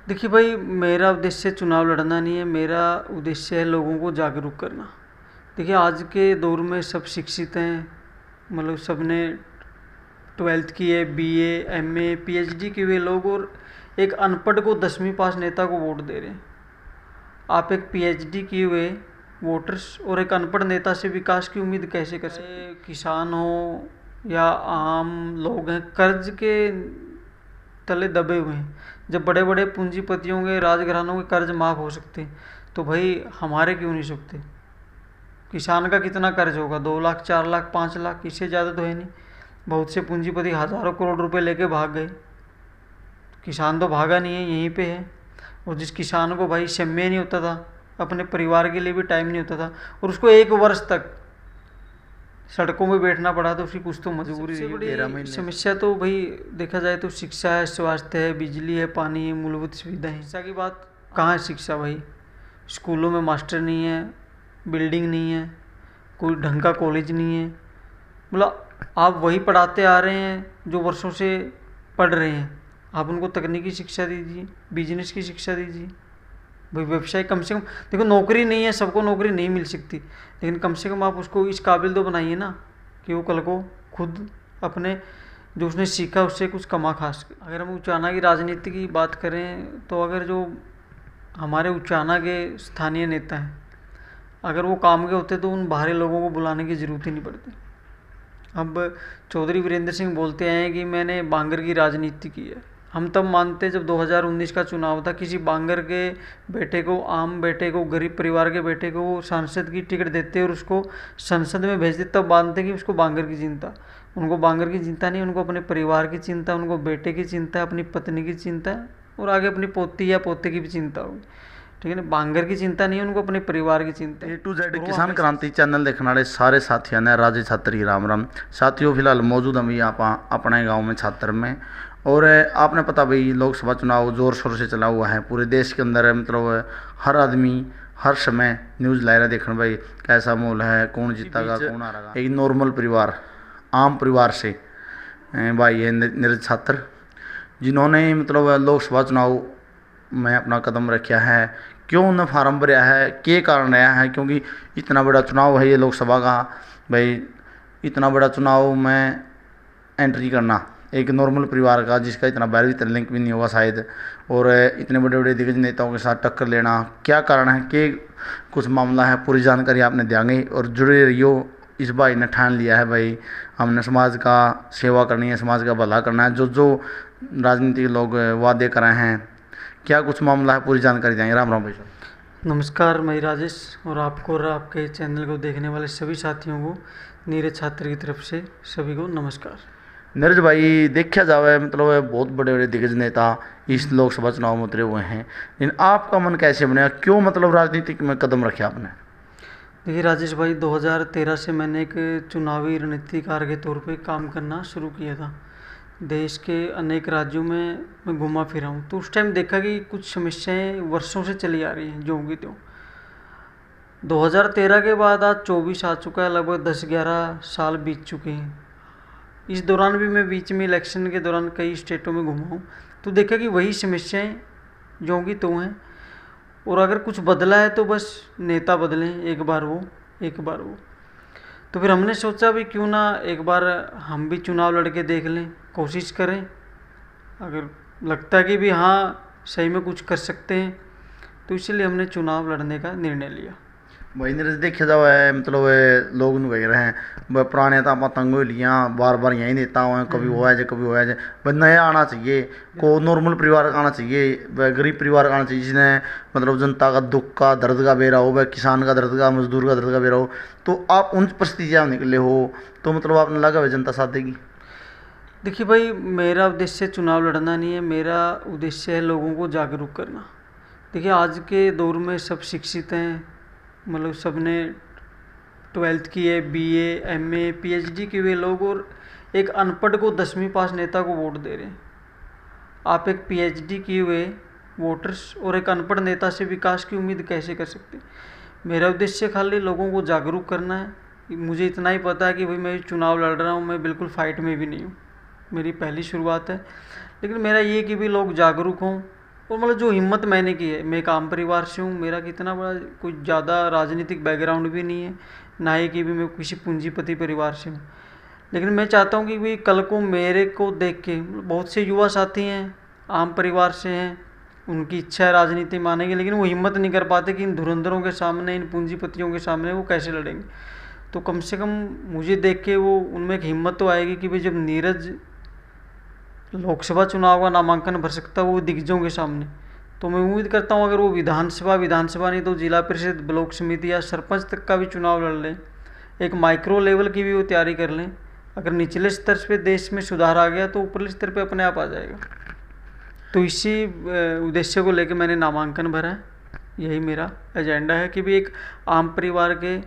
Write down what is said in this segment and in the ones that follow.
देखिए भाई, मेरा उद्देश्य चुनाव लड़ना नहीं है। मेरा उद्देश्य है लोगों को जागरूक करना। देखिए, आज के दौर में सब शिक्षित हैं, मतलब सब ने 12th की है, बीए, एमए, पीएचडी किए हुए लोग, और एक अनपढ़ को 10वीं पास नेता को वोट दे रहे हैं। आप एक पीएचडी किए हुए वोटर्स और एक अनपढ़ नेता से विकास की उम्मीद कैसे कर सकते हैं? किसान हो या आम लोग हैं, कर्ज के तले दबे हुए हैं। जब बड़े बड़े पूंजीपतियों के, राजघरानों के कर्ज माफ़ हो सकते हैं, तो भाई हमारे क्यों नहीं सकते? किसान का कितना कर्ज होगा? 2 लाख, 4 लाख, 5 लाख, इससे ज़्यादा तो है नहीं। बहुत से पूंजीपति हज़ारों करोड़ रुपए लेके भाग गए। किसान तो भागा नहीं है, यहीं पे है। और जिस किसान को भाई समय नहीं होता था, अपने परिवार के लिए भी टाइम नहीं होता था, और उसको 1 वर्ष तक सड़कों में बैठना पड़ा, तो उसकी कुछ तो मजबूरी रही। बड़ी समस्या तो भाई देखा जाए तो शिक्षा है, स्वास्थ्य है, बिजली है, पानी है, मूलभूत सुविधा है। शिक्षा की बात कहाँ है? शिक्षा भाई, स्कूलों में मास्टर नहीं है, बिल्डिंग नहीं है, कोई ढंग का कॉलेज नहीं है। मतलब आप वही पढ़ाते आ रहे हैं जो वर्षों से पढ़ रहे हैं। आप उनको तकनीकी शिक्षा दीजिए, बिजनेस की शिक्षा दीजिए भाई, व्यवसाय कम से कम। देखो, नौकरी नहीं है, सबको नौकरी नहीं मिल सकती, लेकिन कम से कम आप उसको इस काबिल तो बनाइए ना कि वो कल को खुद अपने जो उसने सीखा उससे कुछ कमा खा सके। अगर हम उचाना की राजनीति की बात करें, तो अगर जो हमारे उचाना के स्थानीय नेता हैं, अगर वो काम के होते तो उन बाहरी लोगों को बुलाने की ज़रूरत ही नहीं पड़ती। अब चौधरी वीरेंद्र सिंह बोलते हैं कि मैंने बांगर की राजनीति की है। हम तब मानते जब 2019 का चुनाव था, किसी बांगर के बेटे को, आम बेटे को, गरीब परिवार के बेटे को वो सांसद की टिकट देते और उसको संसद में भेज देते, तब मानते कि उसको बांगर की चिंता। उनको बांगर की चिंता नहीं, उनको अपने परिवार की चिंता, उनको बेटे की चिंता है, अपनी पत्नी की चिंता है, और आगे अपनी पोती या पोते की भी चिंता होगी। ठीक है ना? बांगर की चिंता नहीं है उनको, अपने परिवार की चिंता है। A to Z किसान क्रांति चैनल देखने वाले सारे साथियों ने राजे छात्री राम राम। साथियों, फिलहाल मौजूद हम यहाँ अपने गांव में छात्र में, और आपने पता भाई लोकसभा चुनाव जोर शोर से चला हुआ है पूरे देश के अंदर। मतलब हर आदमी हर समय न्यूज़ ला रहा देखने भाई कैसा माहौल है, कौन जीतेगा, कौन आ रहा। एक नॉर्मल परिवार, आम परिवार से भाई है नीरज छात्र, जिन्होंने मतलब लोकसभा चुनाव में अपना कदम रखा है। क्यों उन्हें फार्म भरा है, के कारण रहा है? क्योंकि इतना बड़ा चुनाव है ये लोकसभा का भाई, इतना बड़ा चुनाव में एंट्री करना एक नॉर्मल परिवार का, जिसका इतना बाहरी तरह लिंक भी नहीं होगा शायद, और इतने बड़े बड़े दिग्गज नेताओं के साथ टक्कर लेना, क्या कारण है, के कुछ मामला है, पूरी जानकारी आपने देंगे। और जुड़े रहियो। इस भाई ने ठान लिया है भाई हमने समाज का सेवा करनी है, समाज का भला करना है। जो जो राजनीतिक लोग वादे कराए हैं, क्या कुछ मामला है, पूरी जानकारी देंगे। राम राम भाई साहब। नमस्कार, मैं राजेश, और आपको और आपके चैनल को देखने वाले सभी साथियों को नीरज छात्र की तरफ से सभी को नमस्कार। नीरज भाई, देखा जाए मतलब बहुत बड़े बड़े दिग्गज नेता इस लोकसभा चुनाव में उतरे हुए हैं, लेकिन आपका मन कैसे बना, क्यों मतलब राजनीतिक में कदम रखे आपने? देखिए राजेश भाई, 2013 से मैंने एक चुनावी रणनीतिकार के तौर पे काम करना शुरू किया था। देश के अनेक राज्यों में मैं घुमा फिरा हूँ, तो उस टाइम देखा कि कुछ समस्याएं वर्षों से चली आ रही हैं, जो होंगी त्यों। 2013 के बाद आज 24 आ चुका है, लगभग 10-11 साल बीत चुके हैं। इस दौरान भी मैं बीच में इलेक्शन के दौरान कई स्टेटों में घुमा हूँ, तो देखा कि वही समस्याएं जो होंगी तो हैं, और अगर कुछ बदला है तो बस नेता बदलें, एक बार वो एक बार वो। तो फिर हमने सोचा भी क्यों ना एक बार हम भी चुनाव लड़के देख लें, कोशिश करें। अगर लगता है कि भी हाँ सही में कुछ कर सकते हैं, तो इसलिए हमने चुनाव लड़ने का निर्णय लिया। भाई नीरज, देखा जाए मतलब लोग कह रहे हैं पुराने तो आप तंग हो लिया, बार बार यही नेता हुए, कभी हुआ है कभी हुआ है। भाई नया आना चाहिए, को नॉर्मल परिवार का आना चाहिए, गरीब परिवार का आना चाहिए, जिसने मतलब जनता का दुख का दर्द का बेरा हो, वह किसान का दर्द का, मजदूर का दर्द का बेरा हो। तो आप उन परिस्थितियाँ निकले हो, तो मतलब आपने लगा हुआ जनता साथ देगी? देखिए भाई, मेरा उद्देश्य चुनाव लड़ना नहीं है। मेरा उद्देश्य है लोगों को जागरूक करना। देखिए, आज के दौर में सब शिक्षित हैं, मतलब सब ने 12th की है, बीए, एमए, पीएचडी किए हुए लोग, और एक अनपढ़ को 10वीं पास नेता को वोट दे रहे हैं। आप एक पीएचडी किए हुए वोटर्स और एक अनपढ़ नेता से विकास की उम्मीद कैसे कर सकते? मेरा उद्देश्य खाली लोगों को जागरूक करना है। मुझे इतना ही पता है कि भाई मैं चुनाव लड़ रहा हूँ, मैं बिल्कुल फाइट में भी नहीं हूँ, मेरी पहली शुरुआत है। लेकिन मेरा ये कि भी लोग जागरूक हों, और मतलब जो हिम्मत मैंने की है, मैं एक आम परिवार से हूँ, मेरा कितना बड़ा कोई ज़्यादा राजनीतिक बैकग्राउंड भी नहीं है, ना ही कि भी मैं किसी पूंजीपति परिवार से हूँ। लेकिन मैं चाहता हूँ कि भाई कल को मेरे को देख के बहुत से युवा साथी हैं, आम परिवार से हैं, उनकी इच्छा है राजनीति मानेंगे, लेकिन वो हिम्मत नहीं कर पाते कि इन धुरंधरों के सामने, इन पूंजीपतियों के सामने वो कैसे लड़ेंगे। तो कम से कम मुझे देख के वो उनमें एक हिम्मत तो आएगी कि भाई जब नीरज लोकसभा चुनाव का नामांकन भर सकता है वो दिग्गजों के सामने, तो मैं उम्मीद करता हूँ अगर वो विधानसभा नहीं तो जिला परिषद, ब्लॉक समिति या सरपंच तक का भी चुनाव लड़ लें, एक माइक्रो लेवल की भी वो तैयारी कर लें, अगर निचले स्तर पे देश में सुधार आ गया तो ऊपरले स्तर पे अपने आप आ जाएगा। तो इसी उद्देश्य को लेकर मैंने नामांकन भरा है। यही मेरा एजेंडा है कि भी एक आम परिवार के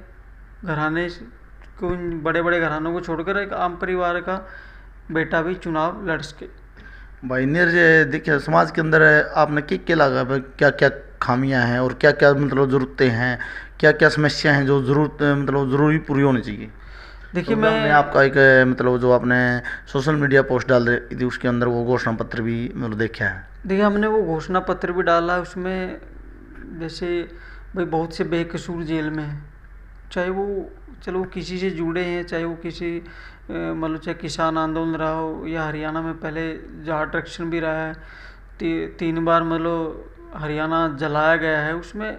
घराने को, बड़े बड़े घरानों को छोड़कर एक आम परिवार का बेटा भी चुनाव लड़ सके। भाई नीरज, देखिए समाज के अंदर आपने क्या लगा भाई, क्या क्या खामियां हैं और क्या क्या मतलब ज़रूरतें हैं, क्या क्या समस्या हैं जो मतलब ज़रूरी पूरी होनी चाहिए। देखिए तो मैं हमने आपका एक मतलब जो आपने सोशल मीडिया पोस्ट डाल रही थी उसके अंदर वो घोषणा पत्र भी मतलब देखा है। देखिए हमने वो घोषणा पत्र भी डाला है, उसमें जैसे भाई बहुत से बेकसूर जेल में हैं, चाहे वो चलो वो किसी से जुड़े हैं, चाहे वो किसी मतलब चाहे किसान आंदोलन रहा हो या हरियाणा में पहले जाट आरक्षण भी रहा है, 3 बार मतलब हरियाणा जलाया गया है, उसमें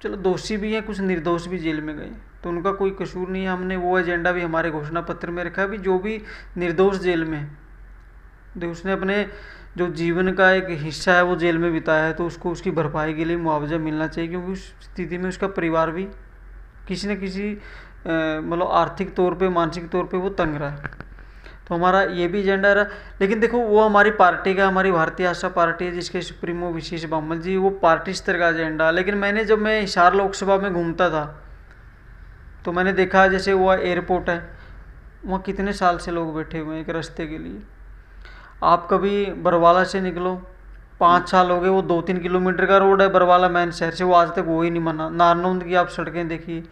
चलो दोषी भी हैं, कुछ निर्दोष भी जेल में गए, तो उनका कोई कसूर नहीं है। हमने वो एजेंडा भी हमारे घोषणा पत्र में रखा है भी जो भी निर्दोष जेल में है, उसने अपने जो जीवन का एक हिस्सा है वो जेल में बिताया है, तो उसको उसकी भरपाई के लिए मुआवजा मिलना चाहिए, क्योंकि उस स्थिति में उसका परिवार भी किसी न किसी मतलब आर्थिक तौर पे, मानसिक तौर पे वो तंग रहा है। तो हमारा ये भी एजेंडा रहा। लेकिन देखो वो हमारी पार्टी का, हमारी भारतीय आशा पार्टी है जिसके सुप्रीमो विशेष बामल जी, वो पार्टी स्तर का एजेंडा। लेकिन मैंने जब मैं हिसार लोकसभा में घूमता था तो मैंने देखा जैसे वो एयरपोर्ट है, वहाँ कितने साल से लोग बैठे हुए हैं एक रास्ते के लिए। आप कभी बरवाला से निकलो, 5 साल हो गए, वो 2-3 किलोमीटर का रोड है बरवाला मेन शहर से, वो आज तक वो ही नहीं बना। नारनौंद की आप सड़कें देखिए,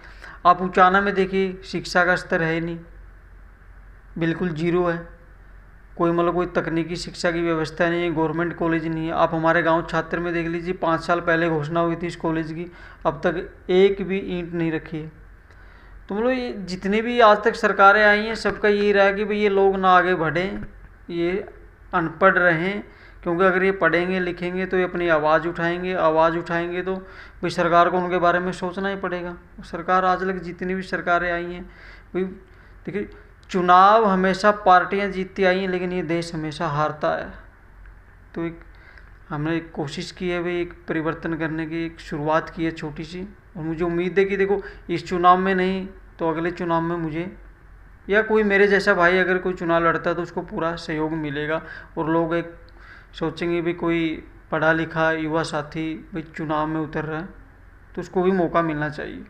आप उचाना में देखिए, शिक्षा का स्तर है ही नहीं, बिल्कुल जीरो है। कोई मतलब कोई तकनीकी शिक्षा की व्यवस्था नहीं है, गवर्नमेंट कॉलेज नहीं है। आप हमारे गांव छात्र में देख लीजिए, 5 साल पहले घोषणा हुई थी इस कॉलेज की, अब तक एक भी ईंट नहीं रखी है। तो मतलब ये जितनी भी आज तक सरकारें आई हैं सबका यही रहा कि भाई ये लोग ना आगे बढ़ें, ये अनपढ़ रहें, क्योंकि अगर ये पढ़ेंगे लिखेंगे तो ये अपनी आवाज़ उठाएंगे तो भाई सरकार को उनके बारे में सोचना ही पड़ेगा। सरकार आज तक जितनी भी सरकारें आई हैं भाई देखिए, चुनाव हमेशा पार्टियां जीतती आई हैं लेकिन ये देश हमेशा हारता है। तो एक हमने एक कोशिश की है भाई, एक परिवर्तन करने की एक शुरुआत की है छोटी सी, और मुझे उम्मीद है कि देखो इस चुनाव में नहीं तो अगले चुनाव में मुझे या कोई मेरे जैसा भाई अगर कोई चुनाव लड़ता है तो उसको पूरा सहयोग मिलेगा, और लोग एक सोचेंगे भी कोई पढ़ा लिखा युवा साथी भाई चुनाव में उतर रहा है तो उसको भी मौका मिलना चाहिए।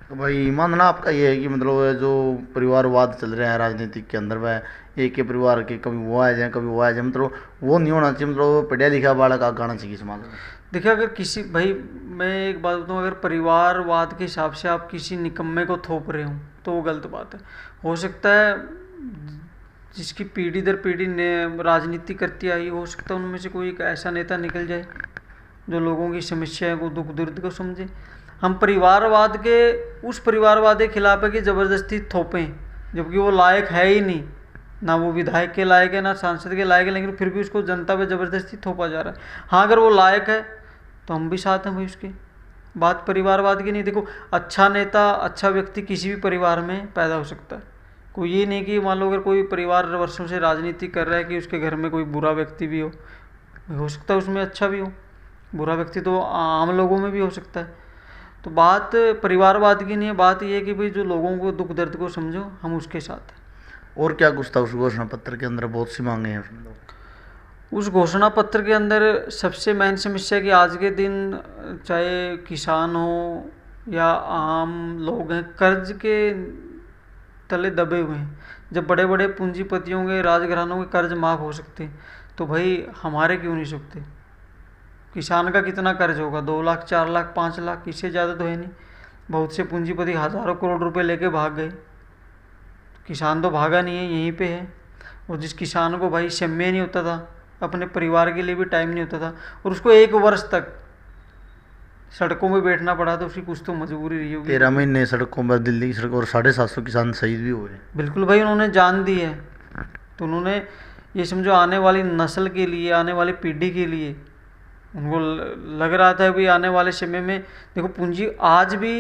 तो भाई मानना आपका ये है कि मतलब जो परिवारवाद चल रहा है राजनीतिक के अंदर, वह एक ही परिवार के कभी वो आ जाए कभी वो आ जाए, मतलब वो नहीं होना चाहिए, मतलब पढ़ा लिखा बालक आगे आना चाहिए समाज में। देखिए अगर किसी भाई मैं एक बात बताऊँ, अगर परिवारवाद के हिसाब से आप किसी निकम्मे को थोप रहे हो तो वो गलत बात है। हो सकता है जिसकी पीढ़ी दर पीढ़ी ने राजनीति करती आई, हो सकता है उनमें से कोई एक ऐसा नेता निकल जाए जो लोगों की समस्याएं को, दुख दर्द को समझे। हम परिवारवाद के उस परिवारवाद के खिलाफ है कि ज़बरदस्ती थोपें, जबकि वो लायक है ही नहीं, ना वो विधायक के लायक है ना सांसद के लायक है, लेकिन फिर भी उसको जनता पे ज़बरदस्ती थोपा जा रहा है। हाँ अगर वो लायक है तो हम भी साथ हैं भाई उसके। बात परिवारवाद की नहीं। देखो अच्छा नेता, अच्छा व्यक्ति किसी भी परिवार में पैदा हो सकता है। कोई ये नहीं कि मान लो अगर कोई परिवार वर्षों से राजनीति कर रहा है कि उसके घर में कोई बुरा व्यक्ति भी हो सकता है उसमें अच्छा भी हो, बुरा व्यक्ति तो आम लोगों में भी हो सकता है। तो बात परिवारवाद की नहीं है, बात ये है कि भाई जो लोगों को दुख दर्द को समझो, हम उसके साथ हैं। और क्या कुछ था उस घोषणा पत्र के अंदर? बहुत सी मांगे हैं उसमें। उस घोषणा पत्र के अंदर सबसे मेन समस्या कि आज के दिन चाहे किसान हो या आम लोग हैं, कर्ज के तले दबे हुए हैं। जब बड़े बड़े पूंजीपतियों के, राजघरानों के कर्ज माफ़ हो सकते तो भाई हमारे क्यों नहीं सकते? किसान का कितना कर्ज होगा? 2 लाख, 4 लाख, 5 लाख, इससे ज़्यादा तो है नहीं। बहुत से पूंजीपति हज़ारों करोड़ रुपए लेके भाग गए, किसान तो भागा नहीं है, यहीं पे है। और जिस किसान को भाई शम्य नहीं होता था अपने परिवार के लिए भी टाइम नहीं होता था, और उसको 1 वर्ष तक सड़कों में बैठना पड़ा, तो उसकी कुछ तो मजबूरी रही होगी। 13 महीने सड़कों पर, दिल्ली की सड़कों, और 750 किसान शहीद भी हुए। बिल्कुल भाई, उन्होंने जान दी है, तो उन्होंने ये समझो आने वाली नस्ल के लिए, आने वाली पीढ़ी के लिए उनको लग रहा था कि आने वाले समय में देखो पूंजी आज भी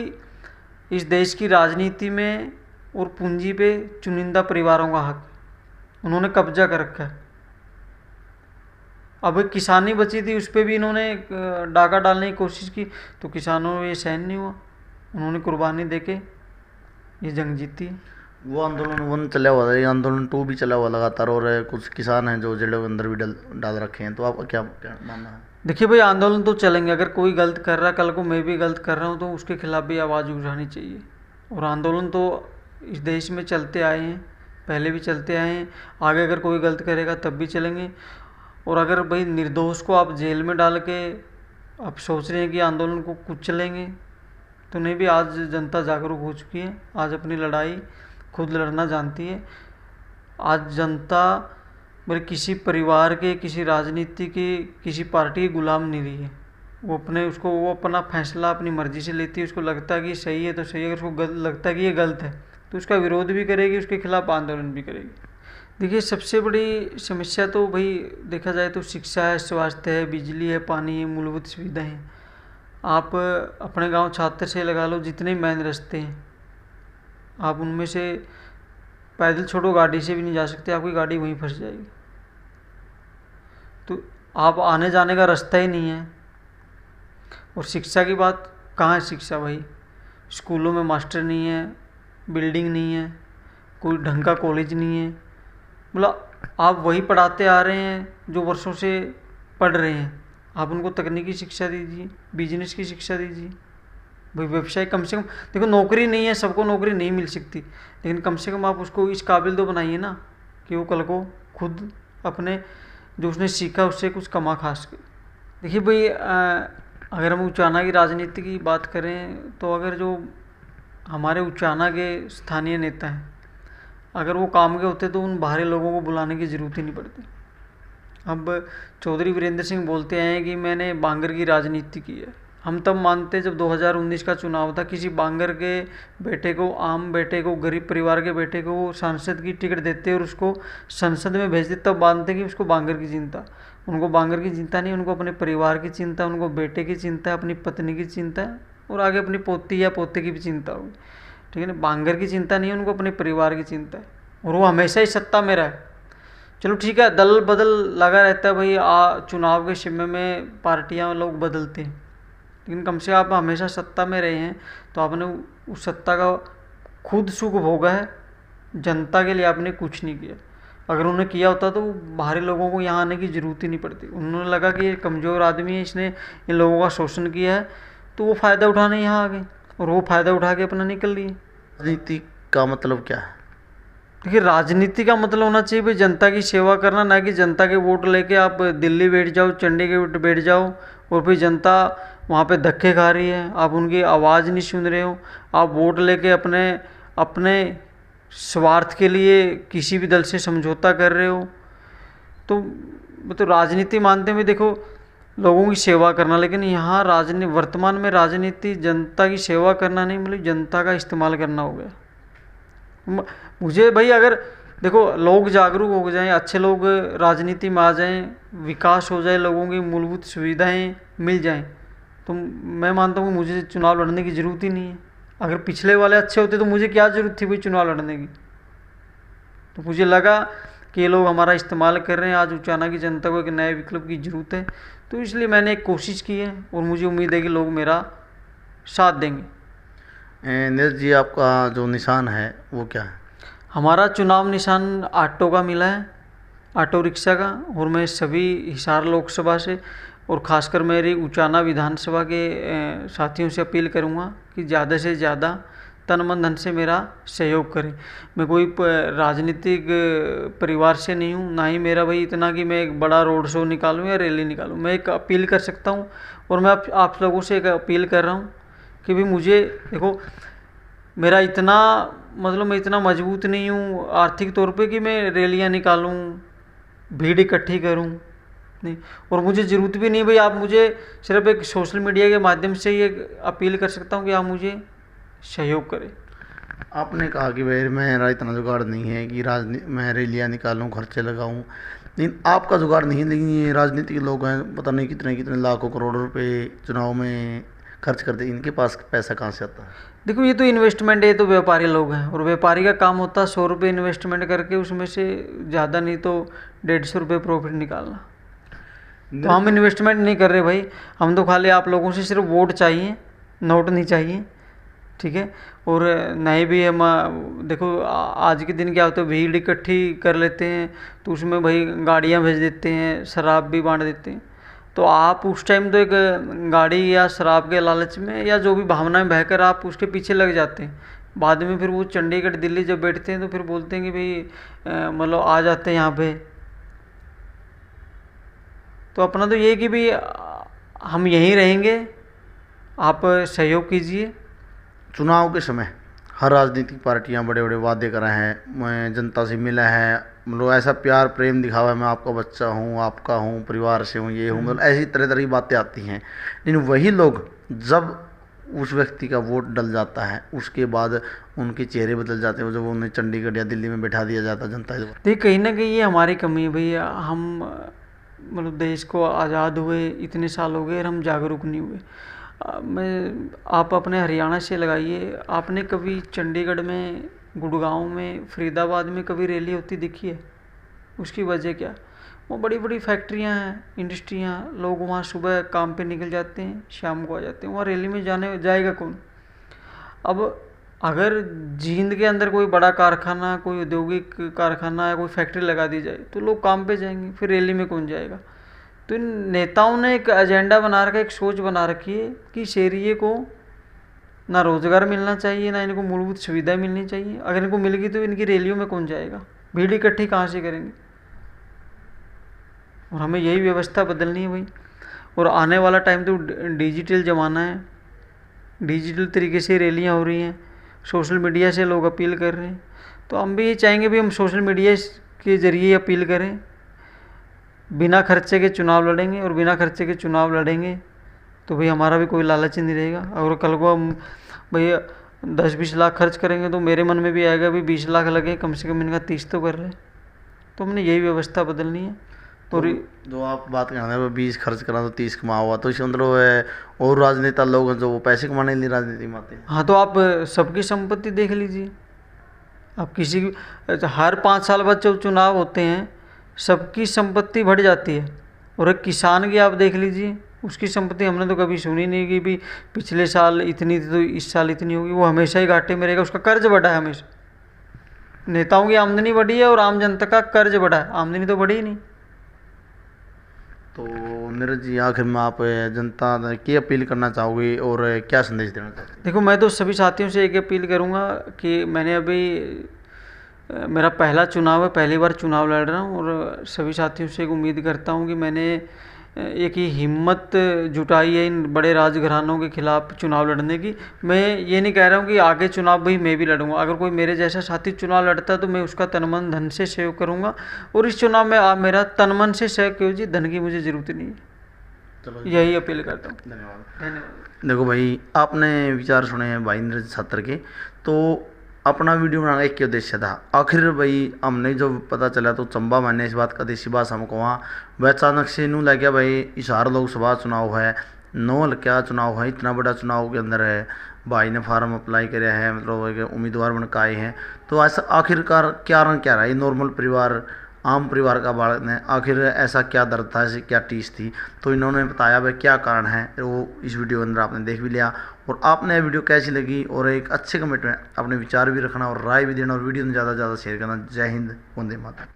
इस देश की राजनीति में, और पूंजी पे चुनिंदा परिवारों का हक उन्होंने कब्जा कर रखा है। अब एक किसानी बची थी, उस पर भी इन्होंने डाका डालने की कोशिश की, तो किसानों में ये सहन नहीं हुआ, उन्होंने कुर्बानी देके ये जंग जीती। वो आंदोलन 1 चला हुआ था, ये आंदोलन 2 भी चला हुआ लगातार, और कुछ किसान हैं जो जेलों के अंदर भी डाल रखे हैं। तो आपका क्या क्या मानना है? देखिए भाई, आंदोलन तो चलेंगे, अगर कोई गलत कर रहा है, कल को मैं भी गलत कर रहा हूँ, तो उसके खिलाफ भी आवाज़ उठानी चाहिए। और आंदोलन तो इस देश में चलते आए हैं, पहले भी चलते आए हैं, आगे अगर कोई गलत करेगा तब भी चलेंगे। और अगर भाई निर्दोष को आप जेल में डाल के आप सोच रहे हैं कि आंदोलन को कुचलेंगे, तो नहीं भी, आज जनता जागरूक हो चुकी है, आज अपनी लड़ाई खुद लड़ना जानती है। आज जनता मेरे किसी परिवार के, किसी राजनीति के, किसी पार्टी के गुलाम नहीं रही है। वो अपना फैसला अपनी मर्जी से लेती है, उसको लगता है कि सही है तो सही है, अगर उसको लगता है कि ये गलत है तो उसका विरोध भी करेगी, उसके खिलाफ आंदोलन भी करेगी। देखिए, सबसे बड़ी समस्या तो भाई देखा जाए तो शिक्षा है, स्वास्थ्य है, बिजली है, पानी है, मूलभूत सुविधाएं हैं। आप अपने गांव छात्र से लगा लो, जितने मेन रास्ते हैं आप उनमें से पैदल छोड़ो, गाड़ी से भी नहीं जा सकते, आपकी गाड़ी वहीं फंस जाएगी। तो आप आने जाने का रास्ता ही नहीं है। और शिक्षा की बात, कहाँ है शिक्षा भाई? स्कूलों में मास्टर नहीं है, बिल्डिंग नहीं है, कोई ढंग का कॉलेज नहीं है, मतलब आप वही पढ़ाते आ रहे हैं जो वर्षों से पढ़ रहे हैं। आप उनको तकनीकी शिक्षा दीजिए, बिजनेस की शिक्षा दीजिए, भाई व्यवसाय कम से कम। देखो, नौकरी नहीं है, सबको नौकरी नहीं मिल सकती, लेकिन कम से कम आप उसको इस काबिल तो बनाइए ना कि वो कल को खुद अपने जो उसने सीखा उससे कुछ कमा खा सके। देखिए भाई, अगर हम उचाना की राजनीति की बात करें, तो अगर जो हमारे उचाना के स्थानीय नेता हैं, अगर वो काम के होते तो उन बाहरी लोगों को बुलाने की ज़रूरत ही नहीं पड़ती। अब चौधरी वीरेंद्र सिंह बोलते हैं कि मैंने बांगर की राजनीति की है। हम तब मानते जब 2019 का चुनाव था, किसी बांगर के बेटे को, आम बेटे को, गरीब परिवार के बेटे को वो सांसद की टिकट देते और उसको संसद में भेजते, तब मानते कि उसको बांगर की चिंता। उनको बांगर की चिंता नहीं, उनको अपने परिवार की चिंता, उनको बेटे की चिंता है, अपनी पत्नी की चिंता है, और आगे अपनी पोती या पोते की भी चिंता होगी, ठीक है ना। बांगर की चिंता नहीं है, उनको अपने परिवार की चिंता है, और वो हमेशा ही सत्ता में रहा है। चलो ठीक है, दल बदल लगा रहता है भाई, चुनाव के समय में पार्टियां लोग बदलते हैं, लेकिन कम से आप हमेशा सत्ता में रहे हैं, तो आपने उस सत्ता का खुद सुख भोगा है, जनता के लिए आपने कुछ नहीं किया। अगर उन्होंने किया होता तो बाहरी लोगों को यहाँ आने की ज़रूरत ही नहीं पड़ती। उन्होंने लगा कि ये कमज़ोर आदमी है, इसने इन लोगों का शोषण किया है, तो वो फ़ायदा उठाने यहाँ आ गए, और वो फ़ायदा उठा के अपना निकल लिए। राजनीति का मतलब क्या है? देखिए, राजनीति का मतलब होना चाहिए भाई जनता की सेवा करना, ना कि जनता के वोट लेके आप दिल्ली बैठ जाओ, चंडीगढ़ बैठ जाओ, और फिर जनता वहाँ पे धक्के खा रही है, आप उनकी आवाज़ नहीं सुन रहे हो, आप वोट लेके अपने स्वार्थ के लिए किसी भी दल से समझौता कर रहे हो। तो राजनीति मानते हैं, देखो, लोगों की सेवा करना, लेकिन यहाँ वर्तमान में राजनीति जनता की सेवा करना नहीं, मतलब जनता का इस्तेमाल करना हो गया। मुझे भाई, अगर देखो लोग जागरूक हो जाएं, अच्छे लोग राजनीति में आ जाएं, विकास हो जाए, लोगों की मूलभूत सुविधाएं मिल जाएं, तो मैं मानता हूँ मुझे चुनाव लड़ने की ज़रूरत ही नहीं है। अगर पिछले वाले अच्छे होते तो मुझे क्या ज़रूरत थी भाई चुनाव लड़ने की। तो मुझे लगा कि ये लोग हमारा इस्तेमाल कर रहे हैं, आज उचाना की जनता को एक नए विकल्प की ज़रूरत है, तो इसलिए मैंने एक कोशिश की है, और मुझे उम्मीद है कि लोग मेरा साथ देंगे। नीरज जी, आपका जो निशान है वो क्या है? हमारा चुनाव निशान ऑटो का मिला है, ऑटो रिक्शा का, और मैं सभी हिसार लोकसभा से और ख़ासकर मेरी उचाना विधानसभा के साथियों से अपील करूंगा कि ज़्यादा से ज़्यादा तन मन धन से मेरा सहयोग करें। मैं कोई राजनीतिक परिवार से नहीं हूँ, ना ही मेरा भाई इतना कि मैं एक बड़ा रोड शो निकालूँ या रैली निकालूँ। मैं एक अपील कर सकता हूँ, और मैं आप लोगों से एक अपील कर रहा हूँ कि भाई मुझे देखो, मेरा इतना मतलब मैं इतना मजबूत नहीं हूँ आर्थिक तौर पे कि मैं रैलियाँ निकालूँ, भीड़ इकट्ठी करूँ, नहीं, और मुझे ज़रूरत भी नहीं भाई। आप मुझे सिर्फ एक सोशल मीडिया के माध्यम से ये अपील कर सकता हूँ कि आप मुझे सहयोग करें। आपने कहा कि भाई मेरा इतना जुगाड़ नहीं है कि राजनीति मैं रैलियाँ निकालूं, खर्चे लगाऊं, लेकिन आपका जुगाड़ नहीं है। लेकिन ये राजनीतिक लोग हैं, पता नहीं कितने कितने लाखों करोड़ों रुपए चुनाव में खर्च करते, इनके पास पैसा कहाँ से आता है? देखो ये तो इन्वेस्टमेंट है, ये तो व्यापारी लोग हैं, और व्यापारी का काम होता है 100 रुपये इन्वेस्टमेंट करके उसमें से ज़्यादा नहीं तो 150 रुपये प्रॉफिट निकालना। तो हम इन्वेस्टमेंट नहीं कर रहे भाई, हम तो खाली आप लोगों से सिर्फ वोट चाहिए, नोट नहीं चाहिए, ठीक है। और नहीं भी हम देखो आज के दिन क्या होता है, भीड़ इकट्ठी कर लेते हैं तो उसमें भाई गाड़ियाँ भेज देते हैं, शराब भी बांट देते हैं। तो आप उस टाइम तो एक गाड़ी या शराब के लालच में या जो भी भावना में बहकर आप उसके पीछे लग जाते हैं। बाद में फिर वो चंडीगढ़ दिल्ली जब बैठते हैं तो फिर बोलते हैं कि भाई मतलब आ जाते हैं यहाँ पे। तो अपना तो ये कि भाई हम यहीं रहेंगे, आप सहयोग कीजिए। चुनाव के समय हर राजनीतिक पार्टियां बड़े बड़े वादे कर रहे हैं, मैं जनता से मिला है, मतलब ऐसा प्यार प्रेम दिखावा है, मैं आपका बच्चा हूँ, आपका हूँ, परिवार से हूँ, ये हूँ, मतलब ऐसी तरह तरह की बातें आती हैं। लेकिन वही लोग जब उस व्यक्ति का वोट डल जाता है उसके बाद उनके चेहरे बदल जाते हैं, जब उन्हें चंडीगढ़ या दिल्ली में बैठा दिया जाता है जनता। देखिए कहीं ना कहीं ये हमारी कमी है भैया। हम मतलब देश को आज़ाद हुए इतने साल हो गए और हम जागरूक नहीं हुए। मैं आप अपने हरियाणा से लगाइए, आपने कभी चंडीगढ़ में, गुड़गांव में, फरीदाबाद में कभी रैली होती दिखी है? उसकी वजह क्या? वो बड़ी बड़ी फैक्ट्रियां हैं, इंडस्ट्रियां, लोग वहाँ सुबह काम पे निकल जाते हैं, शाम को आ जाते हैं। वहाँ रैली में जाएगा कौन? अब अगर जींद के अंदर कोई बड़ा कारखाना, कोई औद्योगिक कारखाना या कोई फैक्ट्री लगा दी जाए तो लोग काम पे जाएंगे, फिर रैली में कौन जाएगा? तो इन नेताओं ने एक एजेंडा बना रखा है, एक सोच बना रखी है कि इस एरिए को ना रोज़गार मिलना चाहिए, ना इनको मूलभूत सुविधा मिलनी चाहिए। अगर इनको मिल गई तो इनकी रैलियों में कौन जाएगा? भीड़ इकट्ठी कहाँ से करेंगे? और हमें यही व्यवस्था बदलनी है भाई। और आने वाला टाइम तो डिजिटल ज़माना है, डिजिटल तरीके से रैलियाँ हो रही हैं, सोशल मीडिया से लोग अपील कर रहे हैं। तो हम भी ये चाहेंगे भी हम सोशल मीडिया के ज़रिए अपील करें, बिना खर्चे के चुनाव लड़ेंगे। और बिना खर्चे के चुनाव लड़ेंगे तो भाई हमारा भी कोई लालच नहीं रहेगा। और कल को हम भैया 10-20 लाख खर्च करेंगे तो मेरे मन में भी आएगा भी 20 लाख लगे, कम से कम इनका 30 तो कर रहे। तो हमने यही व्यवस्था बदलनी है। तो जो आप बात कर रहे हैं 20 खर्च करा तो 30 कमा हुआ, तो इसके मतलब है और राजनेता लोग हैं जो वो पैसे कमाने के लिए राजनीति में आते हैं। हाँ, तो आप सबकी संपत्ति देख लीजिए। आप किसी की हर 5 साल बाद जब चुनाव होते हैं सबकी संपत्ति बढ़ जाती है। और एक किसान की आप देख लीजिए, उसकी संपत्ति हमने तो कभी सुनी नहीं कि भी पिछले साल इतनी थी तो इस साल इतनी होगी। वो हमेशा ही घाटे में रहेगा, उसका कर्ज बढ़ा है हमेशा। नेताओं की आमदनी बढ़ी है और आम जनता का कर्ज बढ़ा है, आमदनी तो बढ़ी ही नहीं। तो नीरज जी आखिर में आप जनता की अपील करना चाहोगे और क्या संदेश देना चाहते? देखो मैं तो सभी साथियों से एक अपील करूँगा कि मैंने अभी मेरा पहला चुनाव है, पहली बार चुनाव लड़ रहा हूँ। और सभी साथियों से एक उम्मीद करता हूँ कि मैंने एक ही हिम्मत जुटाई है इन बड़े राजघरानों के खिलाफ चुनाव लड़ने की। मैं ये नहीं कह रहा हूँ कि आगे चुनाव भी मैं भी लड़ूंगा। अगर कोई मेरे जैसा साथी चुनाव लड़ता है तो मैं उसका तन मन धन से सहयोग करूँगा। और इस चुनाव में आप मेरा तन मन से सहयोग कीजिए, धन की मुझे ज़रूरत नहीं है। चलो यही अपील करता हूँ। धन्यवाद। देखो भाई आपने विचार सुने हैं भाई नीरज छात्र के, तो अपना वीडियो बनाना एक ही उद्देश्य था। आखिर भाई हमने जो पता चला तो चंबा मैंने इस बात का देसी भाषा हमको वहाँ वह अचानक से नू लग गया भाई इशार लोकसभा चुनाव है, नौ क्या चुनाव है, इतना बड़ा चुनाव के अंदर है भाई ने फार्म अप्लाई किया है, मतलब उम्मीदवार बन के आए हैं। तो ऐसा आखिरकार क्या रंग क्या रहा है, नॉर्मल परिवार आम परिवार का बालक ने आखिर ऐसा क्या दर्द था, ऐसी क्या टीस थी, तो इन्होंने बताया भाई क्या कारण है, वो इस वीडियो के अंदर आपने देख भी लिया। और आपने वीडियो कैसी लगी और एक अच्छे कमेंट में अपने विचार भी रखना और राय भी देना और वीडियो में ज़्यादा से ज़्यादा शेयर करना। जय हिंद, वंदे मातरम।